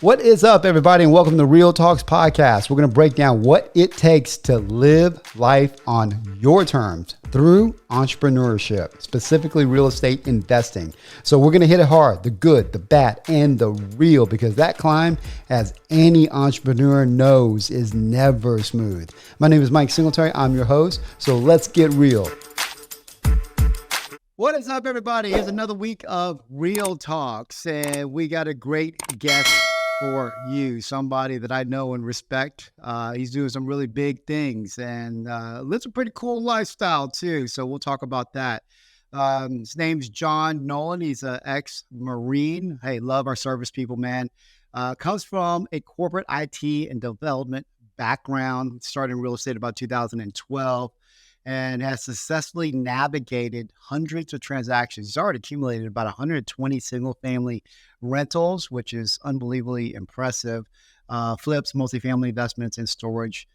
What is up, everybody, and welcome to REIL Talks podcast. We're going to break down what it takes to live life on your terms through entrepreneurship, specifically real estate investing. So we're going to hit it hard, the good, the bad, and the real, because that climb, as any entrepreneur knows, is never smooth. My name is Mike Singletary. I'm your host. So let's get real. What is up, everybody? Here's another week of REIL Talks, and we got a great guest for you, somebody that I know and respect. He's doing some really big things and lives a pretty cool lifestyle too. So we'll talk about that. His name's Jon Nolen. He's an ex-Marine. Hey, love our service people, man. Comes from a corporate IT and development background. Started in real estate about 2012 and has successfully navigated hundreds of transactions. He's already accumulated about 120 single-family rentals, which is unbelievably impressive, flips, multifamily investments, and storage,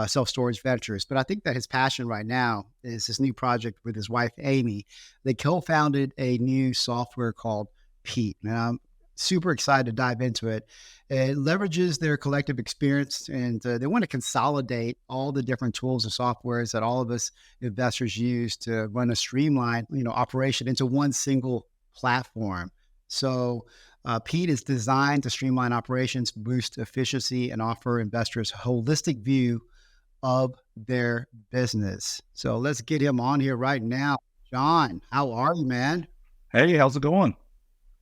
self-storage ventures. But I think that his passion right now is this new project with his wife, Amy. They co-founded a new software called Pete. And I'm super excited to dive into it. It leverages their collective experience, and they want to consolidate all the different tools and softwares that all of us investors use to run a streamlined, operation into one single platform. So Pete is designed to streamline operations, boost efficiency, and offer investors a holistic view of their business. So let's get him on here right now. Jon, how are you, man? Hey, how's it going?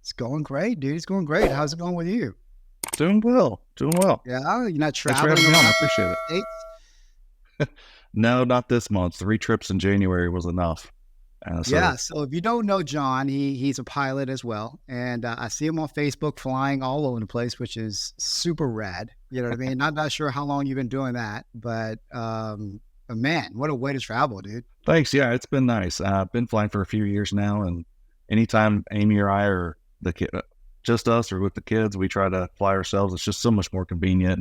It's going great, dude. It's going great. How's it going with you? Doing well. Yeah, you're not Thanks for traveling having me on. I around appreciate the it. States? No, not this month. 3 trips in January was enough. So if you don't know Jon, he's a pilot as well. And I see him on Facebook flying all over the place, which is super rad. You know what I mean? Not sure how long you've been doing that, but man, what a way to travel, dude. Thanks. Yeah, it's been nice. I've been flying for a few years now, and anytime Amy or I or the kid, just us or with the kids, we try to fly ourselves. It's just so much more convenient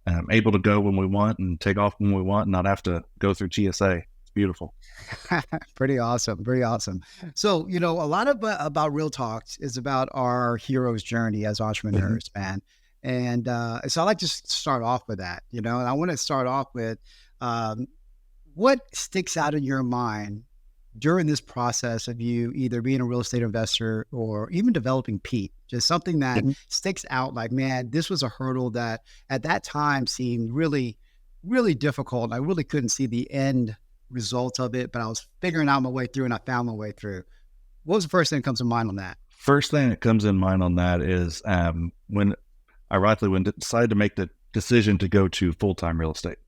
and able to go when we want and take off when we want and not have to go through TSA. It's beautiful. Pretty awesome. So, a lot of about Real Talks is about our hero's journey as entrepreneurs, man. And so I like to start off with that, and I want to start off with what sticks out in your mind during this process of you either being a real estate investor or even developing Pete, just something that sticks out like, man, this was a hurdle that at that time seemed really, really difficult. I really couldn't see the end result of it, but I was figuring out my way through and I found my way through. What was the first thing that comes to mind on that? First thing that comes in mind on that is when I decided to make the decision to go to full-time real estate.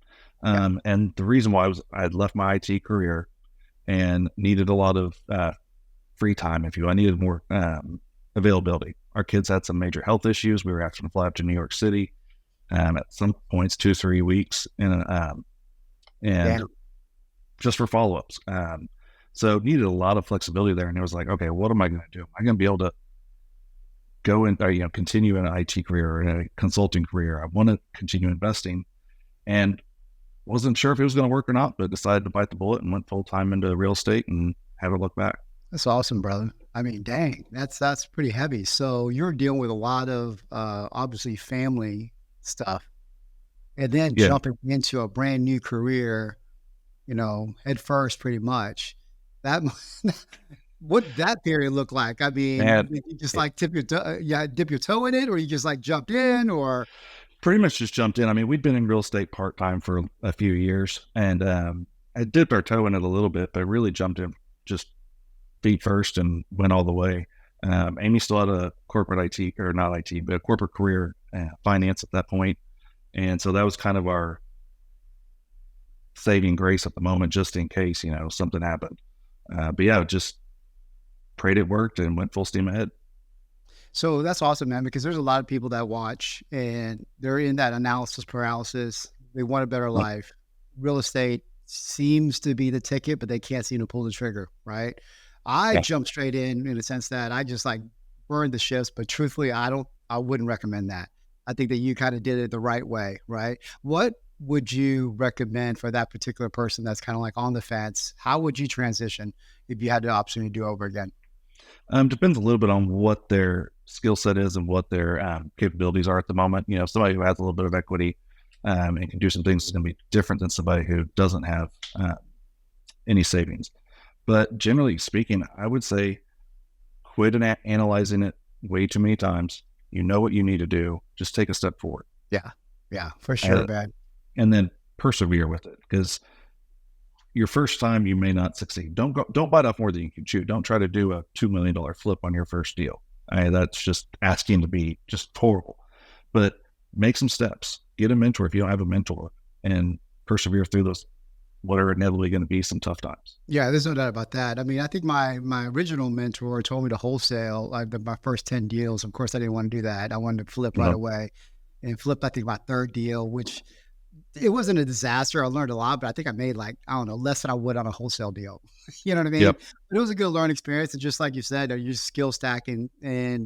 And the reason why I had left my IT career and needed a lot of free time, if you will. I needed more availability. Our kids had some major health issues. We were having to fly up to New York City at some points 2-3 weeks, and just for follow-ups. So needed a lot of flexibility there. And it was like, okay, what am I going to do? Am I going to be able to go in, continue in an IT career or in a consulting career? I want to continue investing, and wasn't sure if it was going to work or not, but decided to bite the bullet and went full time into real estate and haven't looked back. That's awesome, brother. I mean, dang, that's pretty heavy. So you're dealing with a lot of obviously family stuff, and then jumping into a brand new career, head first, pretty much. That what that period looked like? I mean, you just like dip your toe in it, or you just like jumped in, or pretty much just jumped in. I mean, we'd been in real estate part-time for a few years, and I dipped our toe in it a little bit, but really jumped in just feet first and went all the way. Amy still had a corporate IT, or not IT, but a corporate career, finance at that point. And so that was kind of our saving grace at the moment, just in case, something happened. But yeah, just prayed it worked and went full steam ahead. So that's awesome, man, because there's a lot of people that watch and they're in that analysis paralysis. They want a better life. Real estate seems to be the ticket, but they can't seem to pull the trigger, right? I jumped straight in the sense that I just like burned the ships, but truthfully, I wouldn't recommend that. I think that you kind of did it the right way, right? What would you recommend for that particular person that's kind of like on the fence? How would you transition if you had the opportunity to do over again? Depends a little bit on what their skill set is and what their capabilities are at the moment. You know, somebody who has a little bit of equity and can do some things is going to be different than somebody who doesn't have any savings. But generally speaking, I would say quit analyzing it way too many times. You know what you need to do. Just take a step forward. Yeah, for sure, man. And then persevere with it, because your first time you may not succeed. Don't bite off more than you can chew. Don't try to do a $2 million flip on your first deal. That's just asking to be just horrible. But make some steps. Get a mentor if you don't have a mentor, and persevere through those what are inevitably going to be some tough times. Yeah, there's no doubt about that. I mean, I think my original mentor told me to wholesale like my first 10 deals. Of course, I didn't want to do that. I wanted to flip right away, and flipped, I think, my third deal, which it wasn't a disaster. I learned a lot, but I think I made like, I don't know, less than I would on a wholesale deal. You know what I mean? Yep. But it was a good learning experience. And just like you said, you're skill stacking.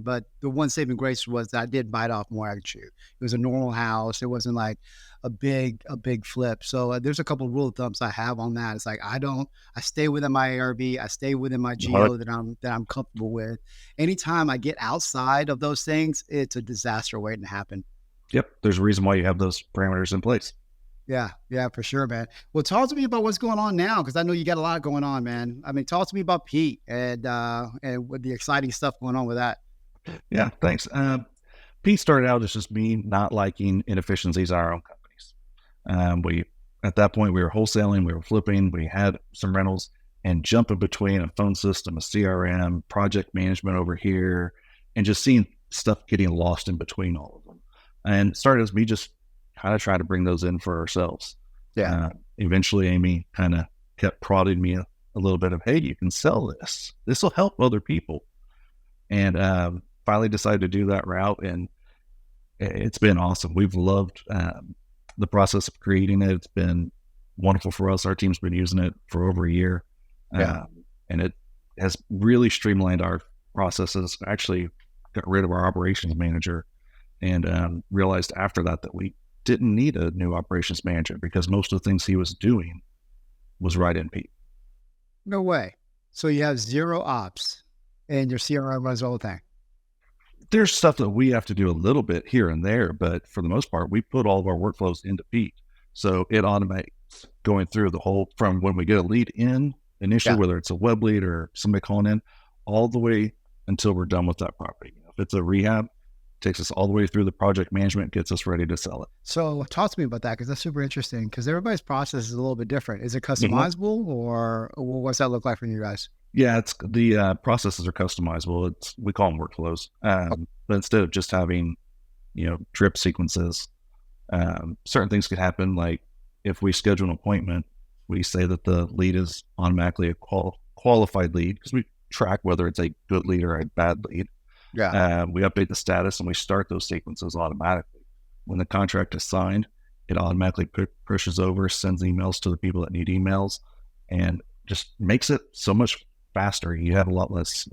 But the one saving grace was that I did bite off more I could chew. It was a normal house. It wasn't like a big flip. So there's a couple of rule of thumbs I have on that. It's like, I stay within my ARV. I stay within my geo that I'm comfortable with. Anytime I get outside of those things, it's a disaster waiting to happen. Yep. There's a reason why you have those parameters in place. Yeah, for sure, man. Well, talk to me about what's going on now, because I know you got a lot going on, man. I mean, talk to me about Pete and with the exciting stuff going on with that. Yeah, thanks. Pete started out as just me not liking inefficiencies in our own companies. At that point, we were wholesaling, we were flipping, we had some rentals, and jumping between a phone system, a CRM, project management over here, and just seeing stuff getting lost in between all of them. And it started as me just kind of trying to bring those in for ourselves. Yeah. Eventually, Amy kind of kept prodding me a little bit of, hey, you can sell this. This will help other people. And finally decided to do that route. And it's been awesome. We've loved the process of creating it. It's been wonderful for us. Our team's been using it for over a year. And it has really streamlined our processes. Actually got rid of our operations manager, and realized after that we didn't need a new operations manager, because most of the things he was doing was right in Pete. No way. So you have zero ops and your CRM runs the whole thing. There's stuff that we have to do a little bit here and there, but for the most part, we put all of our workflows into Pete. So it automates going through the whole, from when we get a lead in initially, whether it's a web lead or somebody calling in, all the way until we're done with that property. If it's a rehab, takes us all the way through the project management, gets us ready to sell it. So talk to me about that, because that's super interesting, because everybody's process is a little bit different. Is it customizable, or what's that look like for you guys? Yeah, it's the processes are customizable. We call them workflows, but instead of just having, drip sequences, certain things could happen. Like if we schedule an appointment, we say that the lead is automatically a qualified lead, because we track whether it's a good lead or a bad lead. Yeah. We update the status and we start those sequences automatically. When the contract is signed, it automatically pushes over, sends emails to the people that need emails, and just makes it so much faster. You have a lot less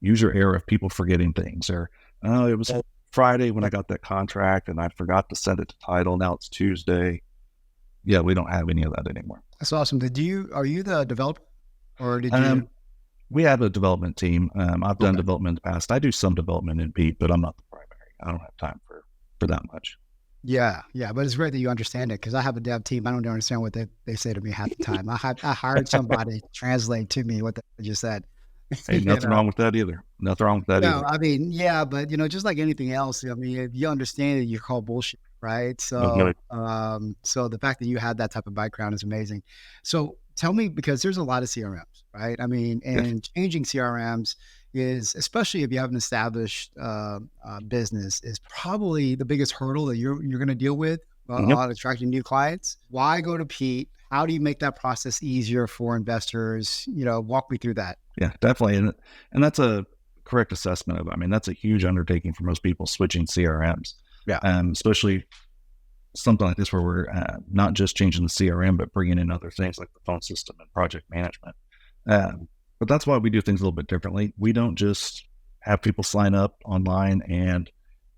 user error of people forgetting things, or, oh, it was Friday when I got that contract and I forgot to send it to title. Now it's Tuesday. Yeah, we don't have any of that anymore. That's awesome. Are you the developer, or did you? We have a development team. I've done development in the past. I do some development in Pete, but I'm not the primary. I don't have time for that much. Yeah. But it's great that you understand it, because I have a dev team. I don't understand what they say to me half the time. I hired somebody to translate to me what they just said. Hey, nothing wrong with that either. Nothing wrong with that either. I mean, yeah, but just like anything else, I mean, if you understand it, you call bullshit, right? So, so the fact that you had that type of background is amazing. So tell me, because there's a lot of CRMs, right? I mean, and changing CRMs is, especially if you have an established business, is probably the biggest hurdle that you're going to deal with on attracting new clients. Why go to Pete? How do you make that process easier for investors? Walk me through that. Yeah, definitely. And that's a correct assessment of it. I mean, that's a huge undertaking for most people, switching CRMs. Yeah. Especially something like this, where we're not just changing the CRM, but bringing in other things like the phone system and project management. But that's why we do things a little bit differently. We don't just have people sign up online and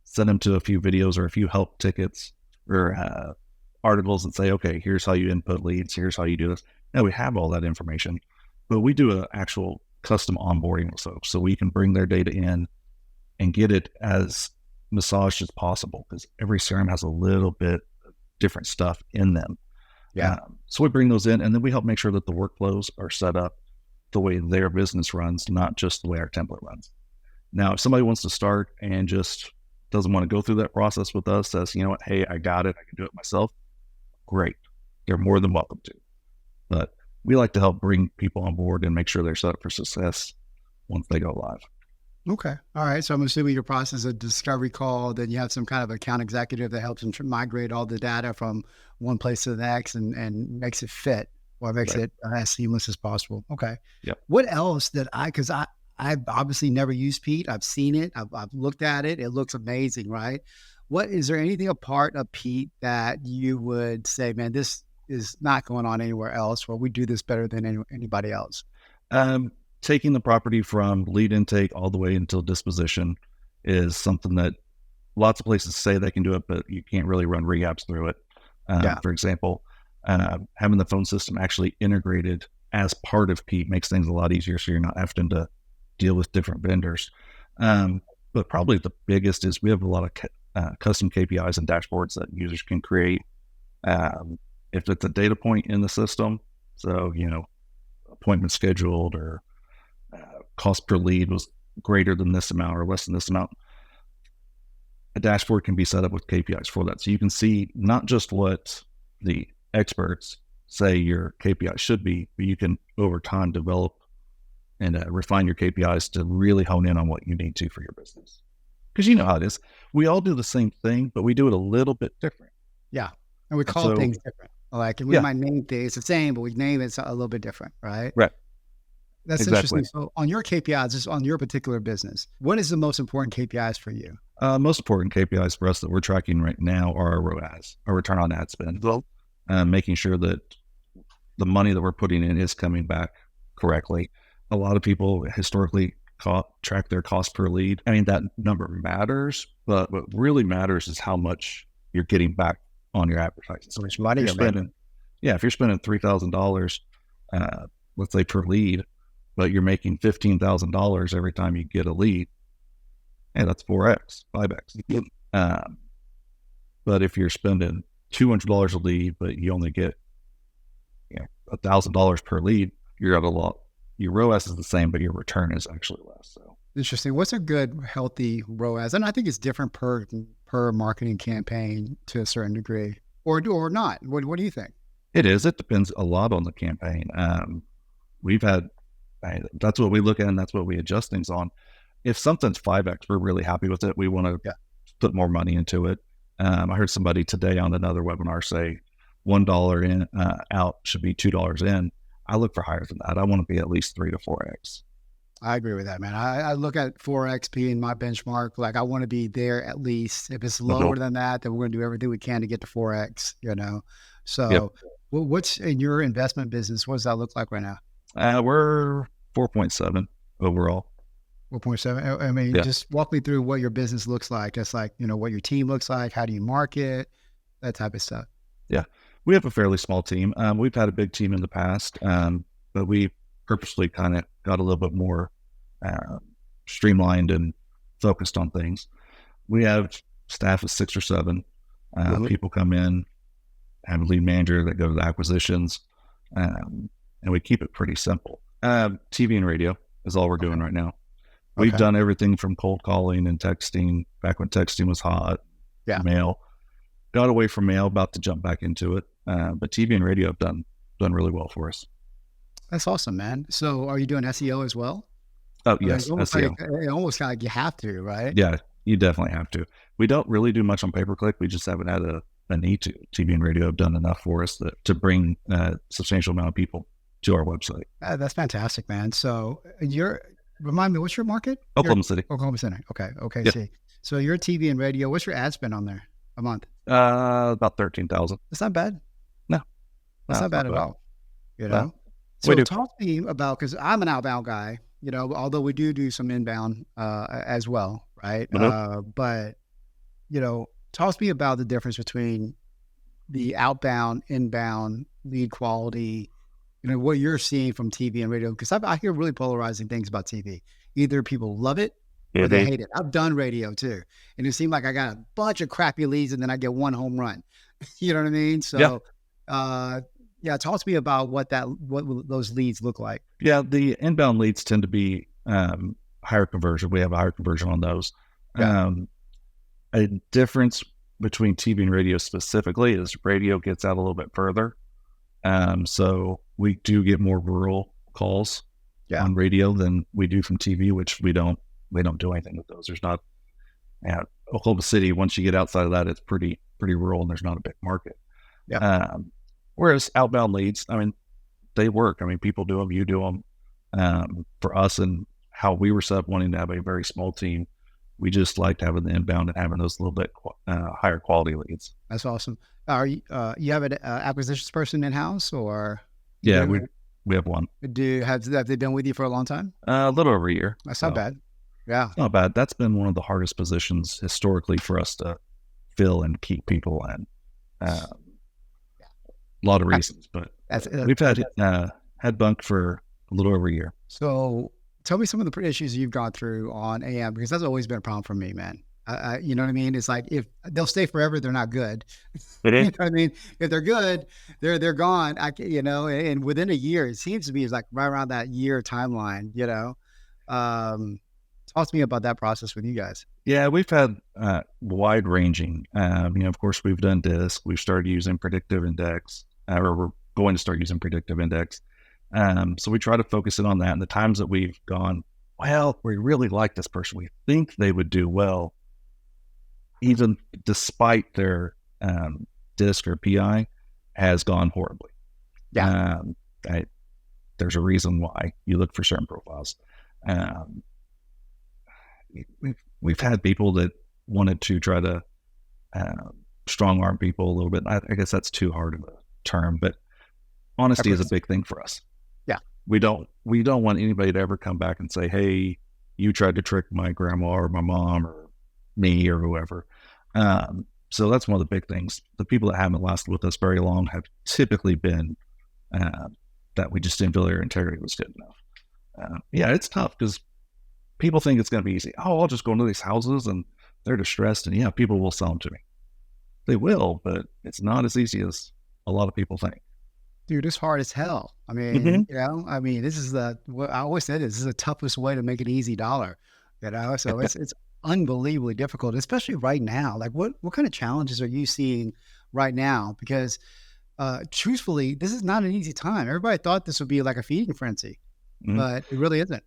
send them to a few videos or a few help tickets or articles and say, okay, here's how you input leads, here's how you do this. No, we have all that information, but we do an actual custom onboarding with folks, so we can bring their data in, and get it as massaged as possible, because every CRM has a little bit of different stuff in them. Yeah. So we bring those in, and then we help make sure that the workflows are set up the way their business runs, not just the way our template runs. Now, if somebody wants to start and just doesn't want to go through that process with us, says, you know what, hey, I got it, I can do it myself, great. They're more than welcome to. But we like to help bring people on board and make sure they're set up for success once they go live. Okay. All right. So I'm assuming your process is a discovery call, then you have some kind of account executive that helps them migrate all the data from one place to the next and makes it fit or makes it as seamless as possible. Okay. Yep. What else because I've obviously never used Pete. I've seen it. I've looked at it. It looks amazing, right? Is there anything a part of Pete that you would say, man, this is not going on anywhere else, or we do this better than anybody else? Taking the property from lead intake all the way until disposition is something that lots of places say they can do it, but you can't really run rehabs through it. For example, having the phone system actually integrated as part of Pete makes things a lot easier, so you're not having to deal with different vendors. But probably the biggest is we have a lot of custom KPIs and dashboards that users can create. If it's a data point in the system, so, appointment scheduled or cost per lead was greater than this amount or less than this amount, a dashboard can be set up with KPIs for that. So you can see not just what the experts say your KPI should be, but you can over time develop and refine your KPIs to really hone in on what you need to for your business. Because you know how it is. We all do the same thing, but we do it a little bit different. Yeah. And we call things different. And we might name things the same, but we name it a little bit different, right? Right. That's interesting. So on your KPIs, just on your particular business, what is the most important KPIs for you? Most important KPIs for us that we're tracking right now are our ROAS, our return on ad spend. Making sure that the money that we're putting in is coming back correctly. A lot of people historically track their cost per lead. I mean, that number matters, but what really matters is how much you're getting back on your advertising. So much money you're spending. Yeah, if you're spending $3,000, let's say per lead, but you're making $15,000 every time you get a lead, and that's 4x, 5x. But if you're spending $200 a lead, but you only get $1,000 per lead, you're at a lot. Your ROAS is the same, but your return is actually less. So interesting. What's a good, healthy ROAS? And I think it's different per marketing campaign to a certain degree, or not. What do you think? It is. It depends a lot on the campaign. That's what we look at, and that's what we adjust things on. If something's 5x, we're really happy with it. We want to put more money into it. I heard somebody today on another webinar say $1 in out should be $2 in. I look for higher than that. I want to be at least 3 to 4x. I agree with that, man. I look at 4x being my benchmark. Like, I want to be there at least. If it's lower than that, then we're going to do everything we can to get to 4x, So what's in your investment business? What does that look like right now? We're 4.7 overall. 4.7. I mean, just walk me through what your business looks like. That's like, what your team looks like. How do you market? That type of stuff. Yeah. We have a fairly small team. We've had a big team in the past, but we purposely kind of got a little bit more streamlined and focused on things. We have staff of 6 or 7. People come in, have a lead manager that go to the acquisitions, and we keep it pretty simple. TV and radio is all we're doing right now. We've done everything from cold calling and texting back when texting was hot. Mail. Got away from mail, about to jump back into it. But TV and radio have done really well for us. That's awesome, man. So are you doing SEO as well? Oh, yes. SEO. It almost kind of you have to, right? Yeah, you definitely have to. We don't really do much on pay-per-click. We just haven't had a need to. TV and radio have done enough for us to bring a substantial amount of people to our website. That's fantastic, man. So remind me, what's your market? Oklahoma City. Oklahoma City. Okay. Yep. See. So your TV and radio, what's your ad spend on there a month? About 13,000. That's not bad. No, that's not bad at all. No. So talk to me about, because I'm an outbound guy, although we do some inbound as well, right? But talk to me about the difference between the outbound, inbound, lead quality, what you're seeing from TV and radio, because I hear really polarizing things about TV. Either people love it or they hate it. I've done radio too. And it seemed like I got a bunch of crappy leads and then I get one home run. You know what I mean? So, yeah, talk to me about what those leads look like. Yeah, the inbound leads tend to be higher conversion. We have a higher conversion on those. Yeah. A difference between TV and radio specifically is radio gets out a little bit further. So we do get more rural calls on radio than we do from TV, which we don't do anything with those. There's not, Oklahoma City, once you get outside of that, it's pretty rural and there's not a big market. Yeah. Whereas outbound leads, I mean, they work. I mean, people do them, you do them. For us and how we were set up wanting to have a very small team, we just liked having the inbound and having those little bit higher quality leads. That's awesome. Are you have an acquisitions person in house or? Yeah, we have one. Have they been with you for a long time? A little over a year. That's not bad. Yeah, not bad. That's been one of the hardest positions historically for us to fill and keep people, and a lot of reasons. But we've had Bunk for a little over a year. So tell me some of the issues you've gone through on AM, because that's always been a problem for me, man. You know what I mean? It's like, if they'll stay forever, they're not good. You know what I mean? If they're good, they're gone. And within a year, it seems to be, it's like right around that year timeline, talk to me about that process with you guys. Yeah, we've had wide ranging. Of course, we've done disc. We've started using predictive index, or we're going to start using predictive index. So we try to focus in on that. And the times that we've gone, well, we really like this person, we think they would do well, even despite their disc or PI, has gone horribly. Yeah. There's a reason why you look for certain profiles. We've had people that wanted to try to strong arm people a little bit. I guess that's too hard of a term, but honesty is a big thing for us. Yeah. We don't want anybody to ever come back and say, hey, you tried to trick my grandma or my mom or me or whoever. So that's one of the big things. The people that haven't lasted with us very long have typically been that we just didn't feel their integrity was good enough. It's tough because people think it's going to be easy. Oh, I'll just go into these houses and they're distressed, and people will sell them to me. They will, but it's not as easy as a lot of people think. Dude, it's hard as hell. I mean, this is what I always said, this is the toughest way to make an easy dollar, so it's unbelievably difficult, especially right now. Like what kind of challenges are you seeing right now? Because truthfully, this is not an easy time. Everybody thought this would be like a feeding frenzy, but it really isn't.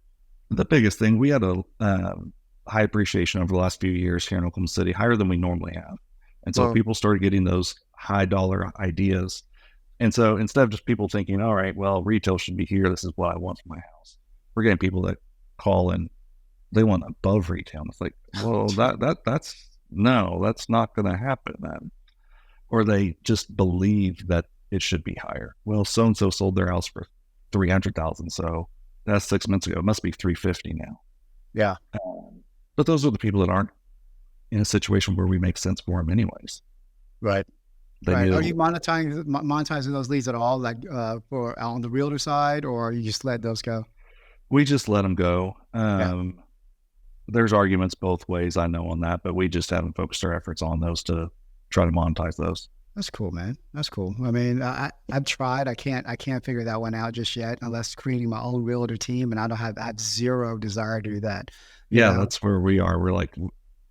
The biggest thing, we had a high appreciation over the last few years here in Oklahoma City, higher than we normally have. And so people started getting those high dollar ideas. And so instead of just people thinking, all right, well, retail should be here, this is what I want for my house, we're getting people that call and they want above retail. And it's like, well, that's not going to happen, man. Or they just believe that it should be higher. Well, so-and-so sold their house for $300,000. So that's 6 months ago. It must be $350 now. Yeah. But those are the people that aren't in a situation where we make sense for them anyways. Right. Are you monetizing those leads at all, like for on the realtor side, or you just let those go? We just let them go. There's arguments both ways, I know, on that, but we just haven't focused our efforts on those to try to monetize those. That's cool, man. That's cool. I mean, I've tried. I can't figure that one out just yet, unless creating my own realtor team, and I have zero desire to do that. That's where we are. We're like,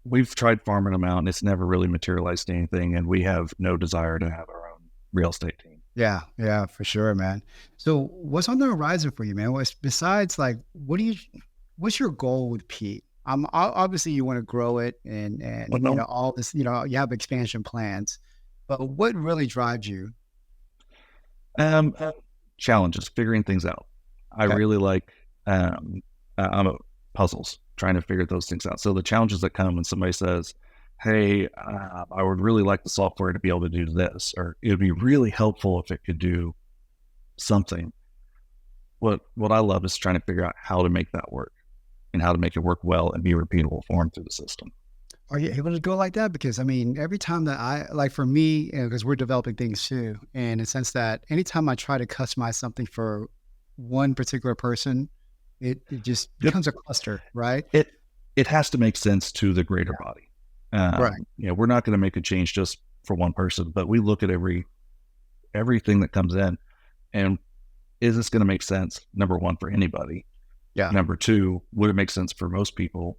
we've tried farming them out, and it's never really materialized anything, and we have no desire to have our own real estate team. Yeah, for sure, man. So what's on the horizon for you, man? Besides, like, what's your goal with Pete? Obviously you want to grow it and all this, you have expansion plans, but what really drives you? Challenges, figuring things out. I really like, I'm a puzzles, trying to figure those things out. So the challenges that come when somebody says, hey, I would really like the software to be able to do this, or it would be really helpful if it could do something. What I love is trying to figure out how to make that work and how to make it work well and be repeatable for them through the system. Are you able to go like that? Because I mean, every time that for me, because we're developing things too, and in the sense that anytime I try to customize something for one particular person, it just becomes a cluster, right? it has to make sense to the greater body. Right. We're not going to make a change just for one person, but we look at everything that comes in, and is this going to make sense? Number one, for anybody. Yeah. Number two, would it make sense for most people?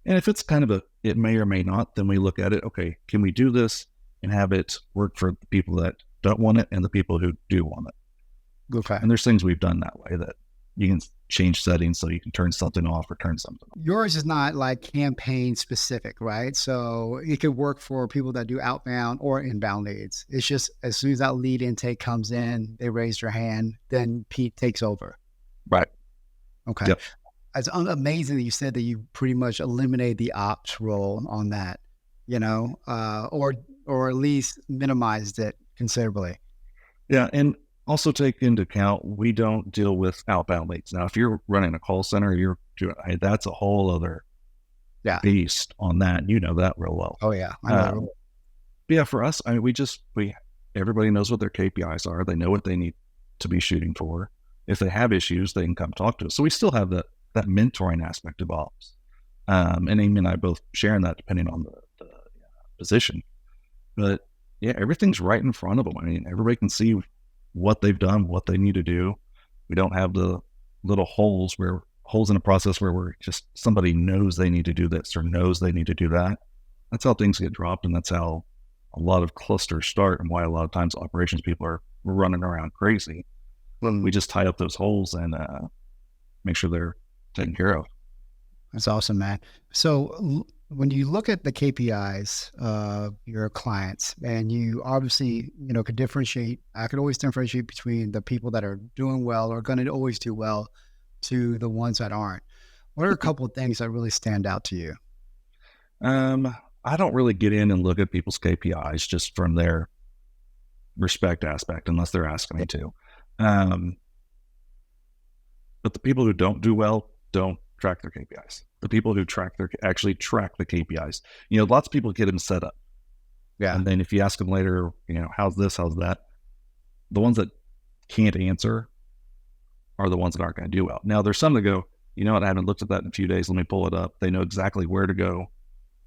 And if it's kind of it may or may not, then we look at it. Okay, can we do this and have it work for the people that don't want it and the people who do want it? Okay. And there's things we've done that way, that you can change settings so you can turn something off or turn something on. Yours is not like campaign specific, right? So it could work for people that do outbound or inbound leads. It's just as soon as that lead intake comes in, they raise their hand, then Pete takes over. Right. Okay. Yep. It's amazing that you said that you pretty much eliminated the ops role on that, or at least minimized it considerably. Yeah. And also take into account, we don't deal with outbound leads. Now, if you're running a call center, that's a whole other beast on that. You know that real well. Oh yeah. I know. But yeah, for us, I mean, everybody knows what their KPIs are. They know what they need to be shooting for. If they have issues, they can come talk to us. So we still have that mentoring aspect of ops. And Amy and I both sharing that depending on the position. But yeah, everything's right in front of them. I mean, everybody can see what they've done, what they need to do. We don't have the little holes in a process where we're just, somebody knows they need to do this or knows they need to do that. That's how things get dropped. And that's how a lot of clusters start, and why a lot of times operations people are running around crazy. We just tie up those holes and make sure they're taken care of. That's awesome, man. So when you look at the KPIs of your clients, and you obviously, could differentiate, I could always differentiate between the people that are doing well or going to always do well to the ones that aren't. What are a couple of things that really stand out to you? I don't really get in and look at people's KPIs just from their respect aspect, unless they're asking me to. But the people who don't do well don't track their KPIs. The people who actually track the KPIs. Lots of people get them set up. Yeah. And then if you ask them later, how's this, how's that? The ones that can't answer are the ones that aren't going to do well. Now, there's some that go, I haven't looked at that in a few days. Let me pull it up. They know exactly where to go.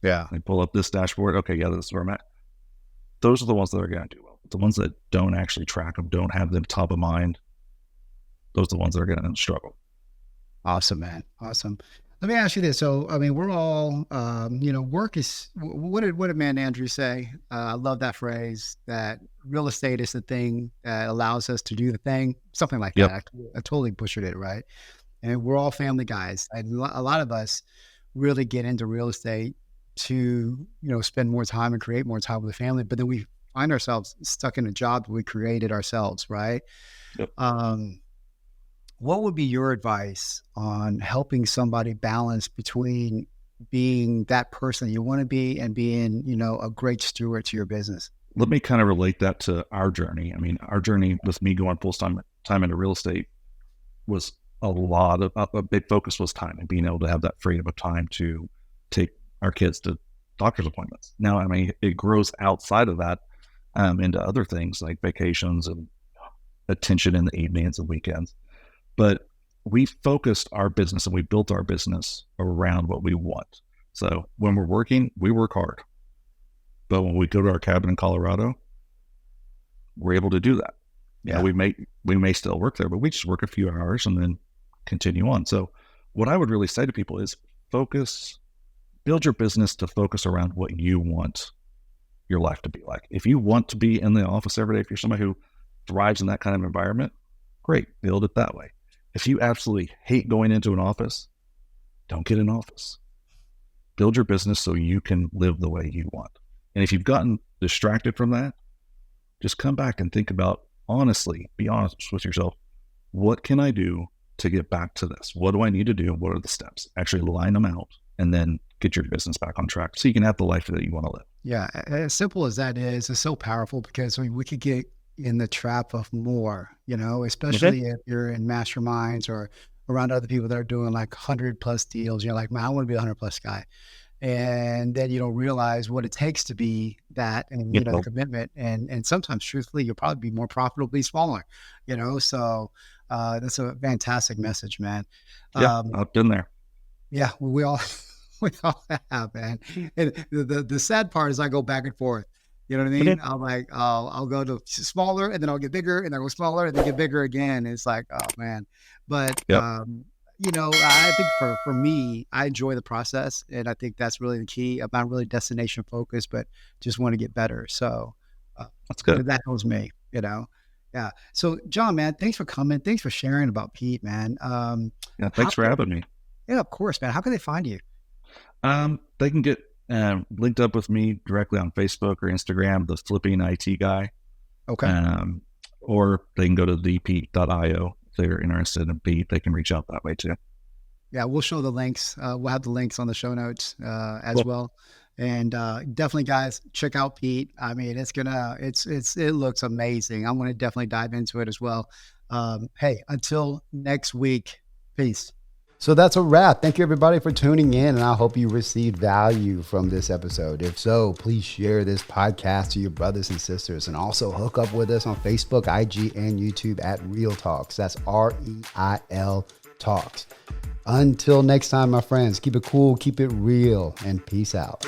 Yeah. They pull up this dashboard. Okay, yeah, this is where I'm at. Those are the ones that are going to do well. The ones that don't actually track them, don't have them top of mind, those are the ones that are going to struggle. Awesome, man. Awesome. Let me ask you this. So, I mean, we're all, work is, what did man Andrew say? I love that phrase, that real estate is the thing that allows us to do the thing, something like Yep. that. I totally butchered it, right? And we're all family guys. And a lot of us really get into real estate to, spend more time and create more time with the family. But then we find ourselves stuck in a job that we created ourselves, right? Yep. What would be your advice on helping somebody balance between being that person that you want to be and being, a great steward to your business? Let me kind of relate that to our journey. I mean, our journey with me going full time into real estate was a big focus was time, and being able to have that freedom of time to take our kids to doctor's appointments. Now, I mean, it grows outside of that into other things like vacations and attention in the evenings and weekends. But we focused our business and we built our business around what we want. So when we're working, we work hard. But when we go to our cabin in Colorado, we're able to do that. Yeah. We may still work there, but we just work a few hours and then continue on. So what I would really say to people is build your business to focus around what you want your life to be like. If you want to be in the office every day, if you're somebody who thrives in that kind of environment, great, build it that way. If you absolutely hate going into an office, don't get an office. Build your business so you can live the way you want. And if you've gotten distracted from that, just come back and think about, honestly, be honest with yourself. What can I do to get back to this? What do I need to do? What are the steps? Actually line them out and then get your business back on track so you can have the life that you want to live. Yeah. As simple as that is, it's so powerful, because we could get in the trap of more, especially if you're in masterminds or around other people that are doing like 100+ deals. You're like, man, I want to be a 100+ guy. And then you don't realize what it takes to be that, and the commitment. And sometimes, truthfully, you'll probably be more profitably smaller, so that's a fantastic message, man. Yeah, I've been there. Yeah, we all We all have, man. And the sad part is I go back and forth. You know what I mean? I'm like, I'll go to smaller and then I'll get bigger and then I'll go smaller and then get bigger again. It's like, oh man. But Yep. I think for me, I enjoy the process, and I think that's really the key. I'm not really destination focused, but just want to get better. So That's good. that was me. Yeah. So John, man, thanks for coming. Thanks for sharing about Pete, man. Yeah. How Thanks for having me. Yeah, of course, man. How can they find you? They can get linked up with me directly on Facebook or Instagram, the Flipping IT Guy. Okay. Or they can go to thepete.io. If they're interested in Pete, they can reach out that way too. Yeah, we'll show the links. We'll have the links on the show notes as well. And definitely, guys, check out Pete. I mean, it looks amazing. I'm going to definitely dive into it as well. Hey, until next week, peace. So that's a wrap. Thank you, everybody, for tuning in, and I hope you received value from this episode. If so, please share this podcast to your brothers and sisters, and also hook up with us on Facebook, IG, and YouTube at REIL Talks. That's REIL Talks. Until next time, my friends, keep it cool, keep it real, and peace out.